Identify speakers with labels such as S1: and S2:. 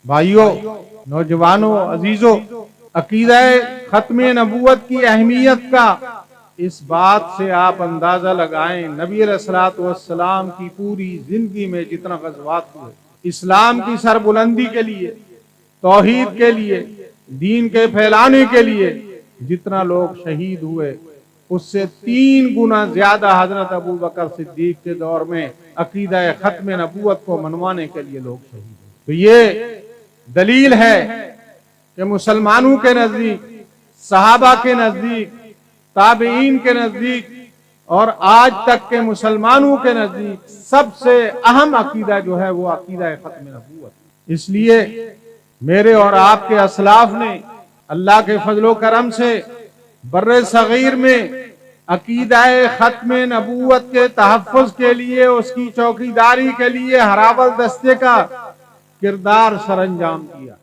S1: بھائیوں، نوجوانوں، عزیزوں، عقیدہ ختم نبوت کی اہمیت کا اس بات سے آپ اندازہ لگائیں، نبی علیہ الصلوۃ والسلام کی پوری زندگی میں جتنا غزوات ہوئے اسلام کی سربلندی کے لیے، توحید کے لیے، دین کے پھیلانے کے لیے، جتنا لوگ شہید ہوئے اس سے 3 گنا زیادہ حضرت ابو بکر صدیق کے دور میں عقیدہ ختم نبوت کو منوانے کے لیے لوگ شہید ہوئے۔ تو یہ دلیل ہے کہ مسلمانوں کے نزدیک، صحابہ کے نزدیک، تابعین کے نزدیک اور آج تک کے مسلمانوں کے نزدیک سب سے اہم عقیدہ جو ہے وہ عقیدہ ختم نبوت۔ اس لیے میرے اور آپ کے اسلاف نے اللہ کے فضل و کرم سے بر صغیر میں عقیدہ ختم نبوت کے تحفظ کے لیے، اس کی چوکیداری کے لیے ہراول دستے کا کردار سر انجام کیا۔